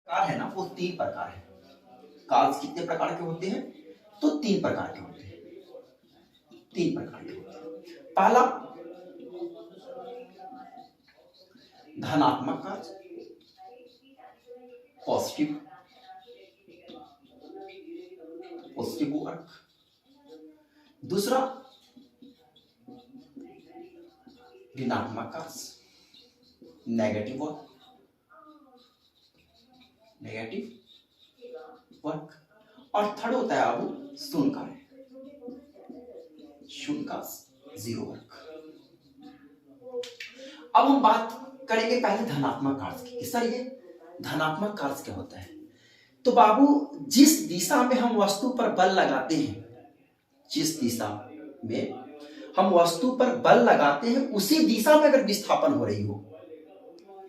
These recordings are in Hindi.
प्रकार है ना वो 3 प्रकार है। कार्स कितने प्रकार के होते हैं? तो 3 प्रकार के होते हैं। 3 प्रकार के होते हैं। पहला धनात्मक कार्य, पॉजिटिव वर्क। दूसरा ऋणात्मक कार्य, नेगेटिव वर्क। और थर्ड होता है अब शून्य कार्य, जीरो वर्क। अब हम बात करेंगे पहले धनात्मक कार्य की। सर ये धनात्मक कार्य क्या होता है? तो बाबू जिस दिशा में हम वस्तु पर बल लगाते हैं, जिस दिशा में हम वस्तु पर बल लगाते हैं उसी दिशा में अगर विस्थापन हो रही हो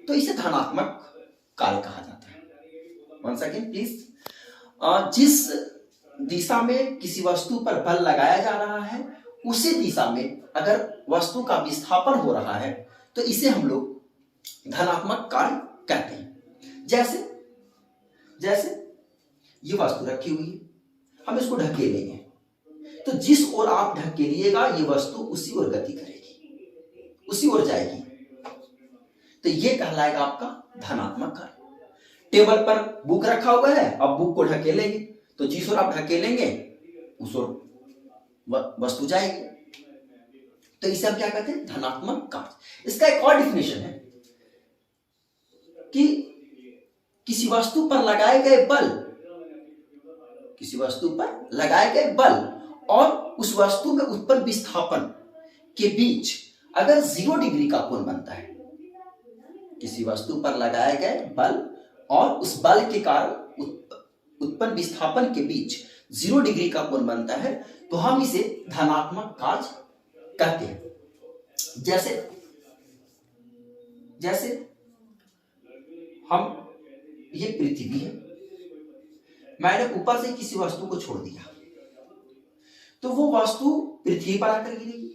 तो इसे धनात्मक कार्य कहा जाता है। One second please. जिस दिशा में किसी वस्तु पर बल लगाया जा रहा है उसी दिशा में अगर वस्तु का विस्थापन हो रहा है तो इसे हम लोग धनात्मक कार्य कहते हैं। जैसे ये वस्तु रखी हुई है, हम इसको ढकेलेंगे तो जिस ओर आप ढकेलिएगा ये वस्तु उसी ओर गति करेगी, उसी ओर जाएगी। तो ये कहलाएगा आपका धनात्मक कार्य। टेबल पर बुक रखा हुआ है, अब बुक को ढकेलेंगे तो जिस ओर आप ढकेलेंगे उस ओर वस्तु जाएगी। तो इसे हम क्या कहते हैं? धनात्मक कार्य। इसका एक और डिफिनेशन है कि किसी वस्तु पर लगाए गए बल और उस वस्तु में उत्पन्न विस्थापन के बीच अगर 0 डिग्री का कोण बनता है, किसी वस्तु पर लगाए गए बल और उस बल के कारण उत्पन्न विस्थापन के बीच 0 डिग्री का कोण बनता है तो हम इसे धनात्मक कार्य कहते हैं। जैसे हम ये पृथ्वी है, मैंने ऊपर से किसी वस्तु को छोड़ दिया तो वो वस्तु पृथ्वी पर आकर गिरेगी।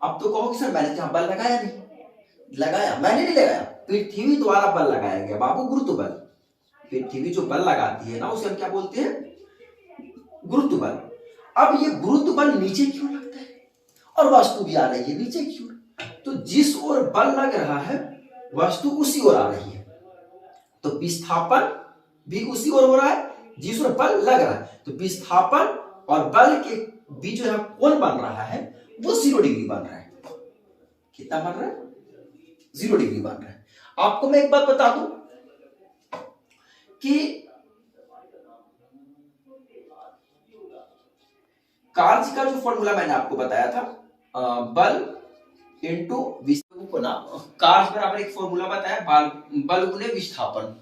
अब तो कहो कि सर मैंने जहां बल लगाया नहीं, मैंने नहीं लगाया, पृथ्वी द्वारा बल लगाया गया बाबू, गुरुत्व बल। पृथ्वी जो बल लगाती है ना उसे हम क्या बोलते हैं? गुरुत्व बल। अब ये गुरुत्व बल नीचे क्यों लगता है और वस्तु भी आ रही है नीचे क्यों? तो जिस ओर बल लग रहा है वस्तु उसी ओर आ रही है, तो विस्थापन भी उसी ओर हो रहा है जिस ओर बल लग रहा है। तो विस्थापन और बल के बीच जो कोण बन रहा है वो 0 डिग्री बन रहा है। कितना बन रहा है? 0 डिग्री बन रहा है। आपको मैं एक बात बता दूं कि कार्य का जो फॉर्मूला मैंने आपको बताया था, बल इंटू विस्थापन ना, कार्य बराबर एक फॉर्मूला बताया, बल गुने विस्थापन।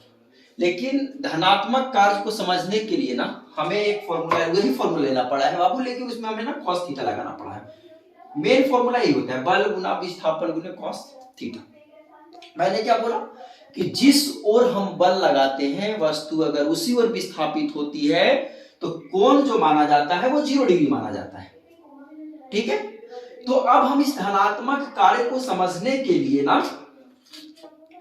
लेकिन धनात्मक कार्य को समझने के लिए ना हमें एक फॉर्मूला, वही फॉर्मूला लेना पड़ा है बाबू, लेकिन उसमें हमें ना cos थीटा लगाना पड़ा है। मेन फॉर्मूला यही होता है, बल गुना विस्थापन गुने cos थीटा। मैंने क्या बोला कि जिस ओर हम बल लगाते हैं वस्तु अगर उसी ओर विस्थापित होती है तो कोण जो माना जाता है वो 0 डिग्री माना जाता है। ठीक है, तो अब हम इस धनात्मक कार्य को समझने के लिए ना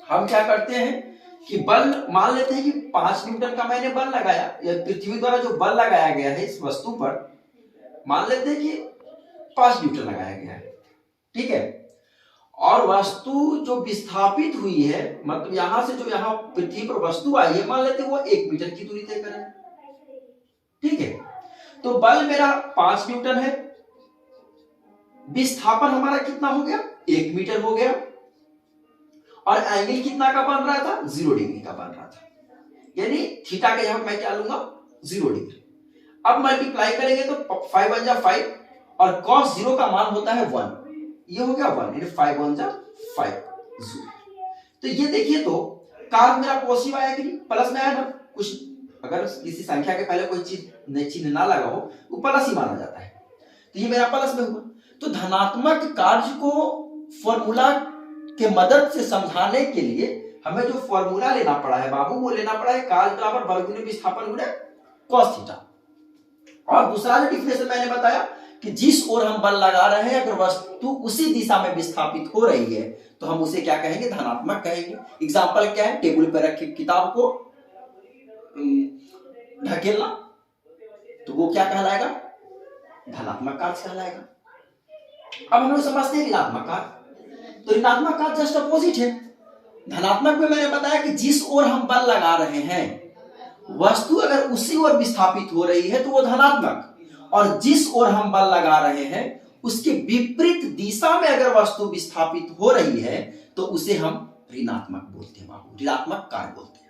हम क्या करते हैं कि बल मान लेते हैं कि 5 न्यूटन का मैंने बल लगाया, या पृथ्वी द्वारा जो बल लगाया गया है इस वस्तु पर, मान लेते हैं कि 5 न्यूटन लगाया गया है। ठीक है, और वस्तु जो विस्थापित हुई है, मतलब यहां से जो यहां पृथ्वी पर वस्तु आई है, मान लेते हैं वो 1 मीटर की दूरी तय करे। ठीक है, तो बल मेरा 5 न्यूटन है, विस्थापन हमारा कितना हो गया? 1 मीटर हो गया, और एंगल कितना का बन रहा था? 0 डिग्री का बन रहा था। यानी थीटा का यहां मैं क्या लूंगा? 0 डिग्री। अब मल्टीप्लाई करेंगे तो 5 1 जा 5 और cos 0 का मान होता है 1, ये हो गया 1, यानी 5 1 जा 5 0। तो ये देखिए तो कार्य मेरा पॉजिटिव आया कि नहीं? प्लस में आया ना। कुछ अगर किसी संख्या के पहले कोई चीज चिन्ह ना लगा हो वो प्लस ही माना जाता है, तो ये मेरा प्लस में हुआ। तो धनात्मक कार्य को फॉर्मूला के मदद से समझाने के लिए हमें जो फॉर्मूला लेना पड़ा है बाबू, वो लेना पड़ा है कार्य बराबर बल गुने विस्थापन गुने cos थीटा। और दूसरा जो डिफिनेशन मैंने बताया कि जिस ओर हम बल लगा रहे हैं अगर वस्तु उसी दिशा में विस्थापित हो रही है तो हम उसे क्या कहेंगे, धनात्मक कहेंगे। एग्जाम्पल क्या है, टेबल पर रखी किताब को ढकेलना, तो वो क्या कहलाएगा, धनात्मक कार्य कहलाएगा। अब हम लोग समझते हैं ऋणात्मक कार्य। तो ऋणात्मक कार्य जस्ट अपोजिट है। धनात्मक में मैंने बताया कि जिस ओर हम बल लगा रहे हैं वस्तु अगर उसी ओर विस्थापित हो रही है तो वो धनात्मक, और जिस ओर हम बल लगा रहे हैं उसके विपरीत दिशा में अगर वस्तु विस्थापित हो रही है तो उसे हम ऋणात्मक बोलते हैं बाबू, ऋणात्मक कार्य बोलते हैं।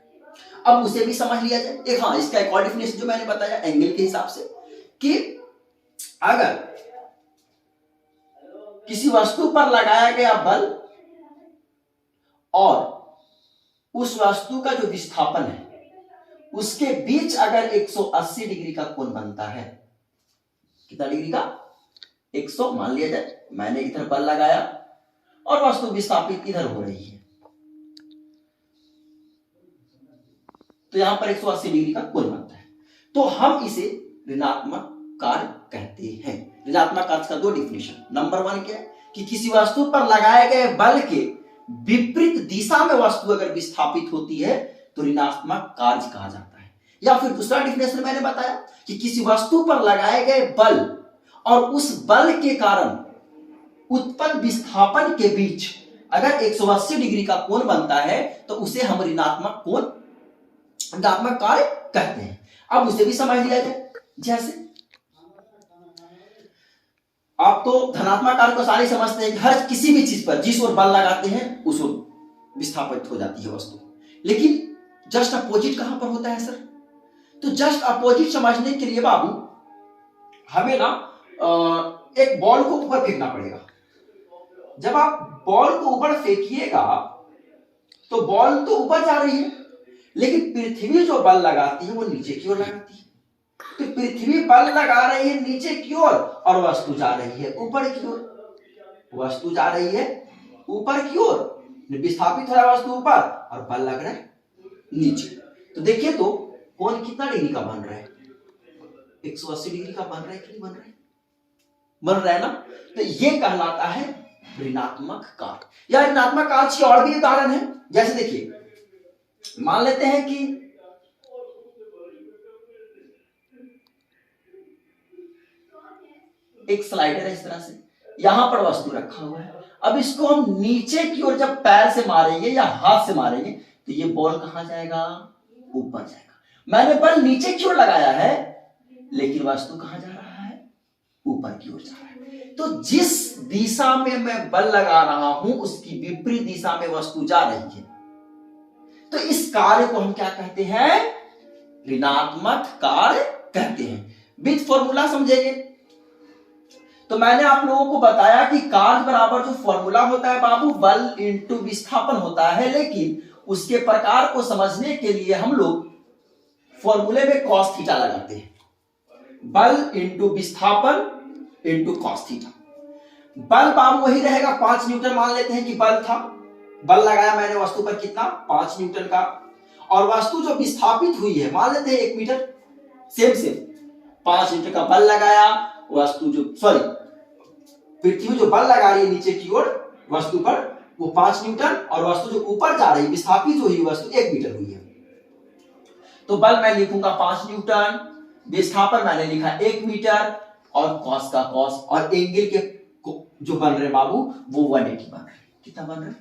अब उसे भी समझ लिया जाए। एक हाँ, इसका एक और डेफिनेशन जो मैंने बताया एंगल के हिसाब से, कि अगर किसी वस्तु पर लगाया गया बल और उस वस्तु का जो विस्थापन है उसके बीच अगर 180 डिग्री का कोण बनता है, कितना डिग्री का, 100, मान लिया जाए मैंने इधर बल लगाया और वस्तु विस्थापित इधर हो रही है, तो यहां पर 180 डिग्री का कोण बनता है, तो हम इसे ऋणात्मक कार्य कहते हैं। ऋणात्मक कार्य का दो डिफिनेशन। नंबर 1 क्या है कि किसी वस्तु पर लगाए गए बल के विपरीत दिशा में वस्तु अगर विस्थापित होती है तो ऋणात्मक कार्य कहा जाता है। या फिर दूसरा डिफिनेशन मैंने बताया कि किसी वस्तु पर लगाए गए बल और उस बल के कारण उत्पन्न विस्थापन के बीच अगर 180 डिग्री का कोण बनता है तो उसे हम ऋणात्मक कोण, ऋणात्मक कार्य कहते हैं। अब उसे भी समझ लिया जाए। जैसे आप तो धनात्मक कार्य को सारे समझते हैं कि हर किसी भी चीज पर जिस ओर बल लगाते हैं उस ओर विस्थापित हो जाती है वस्तु, लेकिन जस्ट अपोजिट कहां पर होता है सर? तो जस्ट अपोजिट समझने के लिए बाबू हमें ना एक बॉल को ऊपर फेंकना पड़ेगा। जब आप बॉल को ऊपर फेंकिएगा तो बॉल तो ऊपर जा रही है, लेकिन पृथ्वी जो बल लगाती है वो नीचे की ओर लगाती है। तो पृथ्वी बल लगा रही है नीचे की ओर और वस्तु जा रही है ऊपर की ओर। वस्तु जा रही है ऊपर की ओर, विस्थापित हो रहा है वस्तु ऊपर और बल लग रहा है नीचे। तो देखिए तो कोण कितना डिग्री का बन रहा है? 180 डिग्री का बन रहा है कि नहीं बन रहा है? बन रहा है ना। तो ये कहलाता है ऋणात्मक कार्य। या ऋणात्मक कार्य की और भी उदाहरण है। जैसे देखिए, मान लेते हैं कि एक स्लाइडर है इस तरह से, यहां पर वस्तु रखा हुआ है। अब इसको हम नीचे की ओर जब पैर से मारेंगे या हाथ से मारेंगे तो ये बॉल कहां जाएगा? ऊपर जाएगा। मैंने बल नीचे की ओर लगाया है लेकिन वस्तु कहां जा रहा है? ऊपर की ओर जा रहा है। तो जिस दिशा में मैं बल लगा रहा हूं उसकी विपरीत दिशा में वस्तु जा रही है। तो इस कार्य को हम क्या कहते हैं? ऋणात्मक कार्य कहते हैं। विद फॉर्मूला समझेंगे। तो मैंने आप लोगों को बताया कि कार्य बराबर जो फॉर्मूला होता है बाबू, बल इंटू विस्थापन होता है, लेकिन उसके प्रकार को समझने के लिए हम लोग फॉर्मूले में कॉस थीटा लगाते हैं। बल इंटू विस्थापन इंटू कॉस थीटा। बल बाबू वही रहेगा 5 न्यूटन। मान लेते हैं कि बल था, बल लगाया मैंने वस्तु पर कितना? 5 न्यूटन का। और वस्तु जो विस्थापित हुई है मान लेते हैं 1 मीटर। सेम 5 न्यूटन का बल लगाया, वस्तु जो पृथ्वी जो बल लगा रही है नीचे की ओर वस्तु पर वो 5 न्यूटन, और वस्तु जो ऊपर जा रही विस्थापित हुई वस्तु 1 मीटर हुई है। तो बल मैं लिखूंगा 5 न्यूटन, विस्थापन मैंने लिखा 1 मीटर, और कॉस का कॉस, और एंगल के जो बन रहे बाबू वो 180 बन रहे। कितना बन रहे?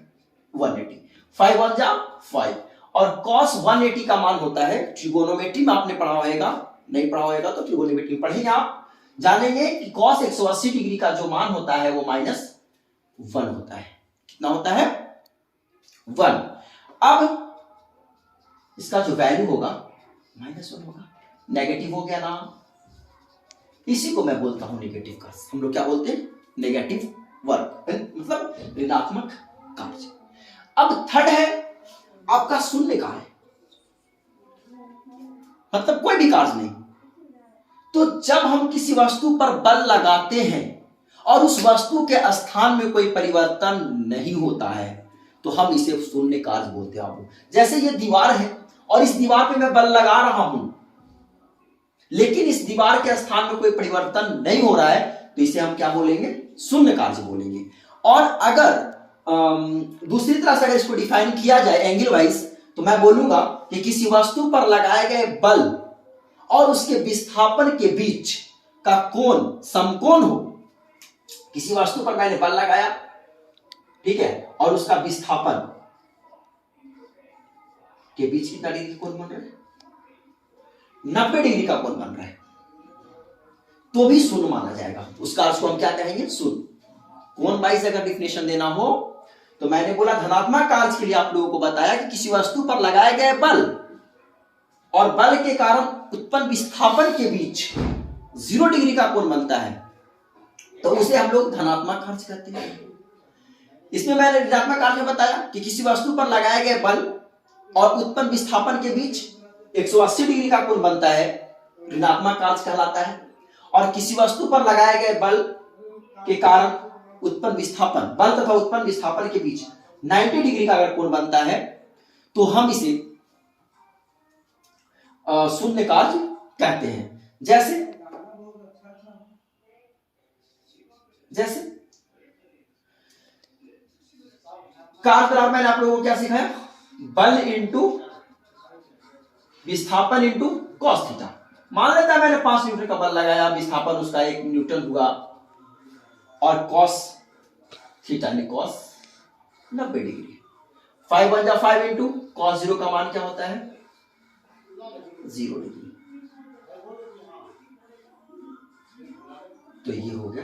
180। 5 1 जा 5। और कॉस 180 का मान होता है, ट्रिगोनोमेट्री में आपने पढ़ा होगा, नहीं पढ़ा होगा तो ट्रिगोनोमेट्री पढ़ेंगे आप, जानेंगे कि कॉस 180 डिग्री का जो मान होता है वो -1 होता है। कितना होता है? 1। अब इसका जो वैल्यू होगा -1 होगा। नेगेटिव हो गया ना, इसी को मैं बोलता हूं नेगेटिव कार्य। हम लोग क्या बोलते हैं? नेगेटिव वर्क, मतलब ऋणात्मक कार्य। अब थर्ड है आपका शून्य कार्य, मतलब कोई भी कार्य नहीं। तो जब हम किसी वस्तु पर बल लगाते हैं और उस वस्तु के स्थान में कोई परिवर्तन नहीं होता है तो हम इसे शून्य कार्य बोलते हैं। जैसे ये दीवार है और इस दीवार पे मैं बल लगा रहा हूं लेकिन इस दीवार के स्थान में कोई परिवर्तन नहीं हो रहा है तो इसे हम क्या बोलेंगे, शून्य कार्य बोलेंगे। और अगर दूसरी तरह से अगर इसको डिफाइन किया जाए एंगल वाइज, तो मैं बोलूंगा कि किसी वस्तु पर लगाए गए बल और उसके विस्थापन के बीच का कोण समकोण हो। किसी वस्तु पर मैंने बल लगाया, ठीक है, और उसका विस्थापन के बीच कितना डिग्री कोण बन रहा है, 90 डिग्री का कोण बन रहा है, तो भी शून्य माना जाएगा। उस कार्य को हम क्या कहेंगे, शून्य। कोण वाइज अगर डिफिनेशन देना हो तो मैंने बोला धनात्मक कार्य के लिए आप लोगों को बताया कि किसी वस्तु पर लगाए गए बल और बल के कारण उत्पन्न विस्थापन के बीच 0 डिग्री का कोण बनता है, तो उसे हम लोग धनात्मक कार्य कहते हैं। इसमें मैंने ऋणात्मक कार्य में बताया कि किसी वस्तु पर लगाए गए बल और उत्पन्न विस्थापन के बीच 180 डिग्री का कोण बनता है, ऋणात्मक कार्य कहलाता है। और किसी वस्तु पर लगाए गए बल के कारण उत्पन्न विस्थापन, बल तथा उत्पन्न विस्थापन के बीच 90 डिग्री का अगर कोण बनता है, तो हम इसे शून्य कार्य कहते हैं। जैसे कार्य बराबर मैंने आप लोगों को क्या सिखाया, बल इंटू विस्थापन इंटू कॉस थीटा। मान लेता है मैंने 5 न्यूटन का बल लगाया, विस्थापन उसका 1 न्यूटन हुआ, और कॉस थीटा ने कॉस 90 डिग्री। 5 बन जा 5 इंटू कॉस 0 का मान क्या होता है, 0 डिग्री। तो ये हो गया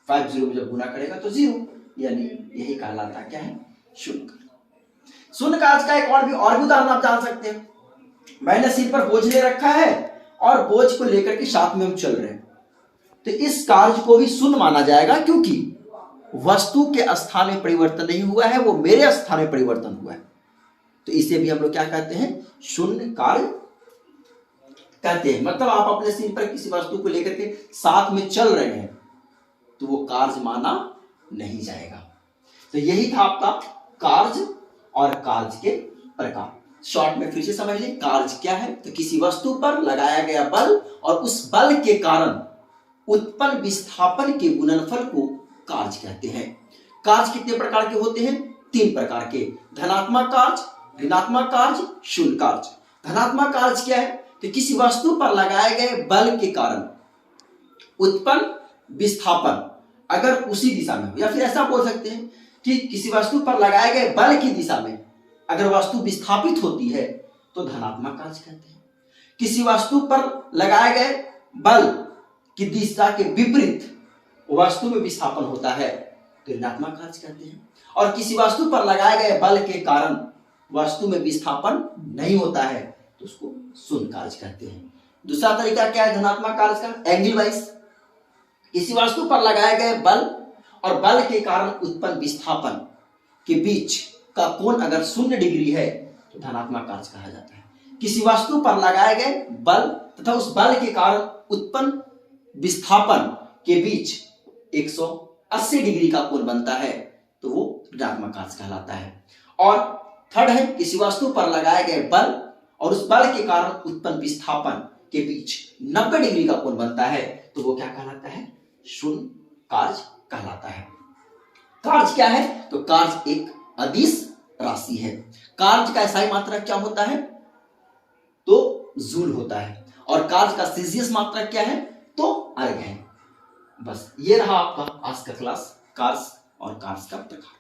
5 0 में जब गुना करेगा तो 0, यानी यही कहलाता क्या है, शून्य कार्य। शून्य कार्य का एक और भी उदाहरण आप जान सकते हैं। मैंने सिर पर बोझ ले रखा है और बोझ को लेकर के साथ में हम चल रहे हैं, तो इस कार्य को भी शून्य माना जाएगा, क्योंकि वस्तु के स्थान में परिवर्तन नहीं हुआ है, वो मेरे स्थान में परिवर्तन हुआ है। तो इसे भी हम लोग क्या कहते हैं, शून्य कार्य कहते हैं। मतलब आप अपने सिर पर किसी वस्तु को लेकर के साथ में चल रहे हैं, तो वो कार्य माना नहीं जाएगा। तो यही था आपका कार्य और कार्य के प्रकार। शॉर्ट में फिर से समझ लें, कार्य क्या है, तो किसी वस्तु पर लगाया गया बल और उस बल के कारण उत्पन्न विस्थापन के गुणनफल को कार्य कहते हैं। कार्य कितने प्रकार के होते हैं, 3 प्रकार के, धनात्मक कार्य, ऋणात्मक कार्य, शून्य कार्य। धनात्मक कार्य क्या है, तो किसी वस्तु पर लगाए गए बल के कारण उत्पन्न विस्थापन अगर उसी दिशा में हो, या फिर ऐसा बोल सकते हैं कि किसी वस्तु पर लगाए गए बल की दिशा में अगर वस्तु विस्थापित होती है तो धनात्मक कार्य कहते हैं। किसी वस्तु पर लगाए गए बल की दिशा के विपरीत वस्तु में विस्थापन होता है तो ऋणात्मक कार्य कहते हैं। और किसी वस्तु पर लगाए गए बल के कारण वस्तु में विस्थापन नहीं होता है तो उसको शून्य कार्य कहते हैं। दूसरा तरीका क्या है धनात्मक कार्य का, एंगल वाइज। किसी वस्तु पर लगाए गए बल और बल के कारण उत्पन्न विस्थापन के बीच का कोण अगर 0 डिग्री है तो धनात्मक कार्य कहा जाता है। किसी वस्तु पर लगाए गए बल तथा उस बल के कारण उत्पन्न विस्थापन के बीच 180 डिग्री का कोण बनता है तो वो ऋणात्मक कार्य कहलाता है। और थर्ड है, किसी वस्तु पर लगाए गए बल और उस बल के कारण उत्पन्न विस्थापन के बीच 90 डिग्री का कोण बनता है तो वो क्या कहलाता है, शून्य कार्य कहलाता है। कार्य क्या है, तो कार्य एक अदिश राशि है। कार्य का SI मात्रक क्या होता है, तो जूल होता है। और कार्य का सेल्सियस मात्रक क्या है, तो अर्ग है। बस ये रहा आपका आज का क्लास, कार्य और कार्य का प्रकार।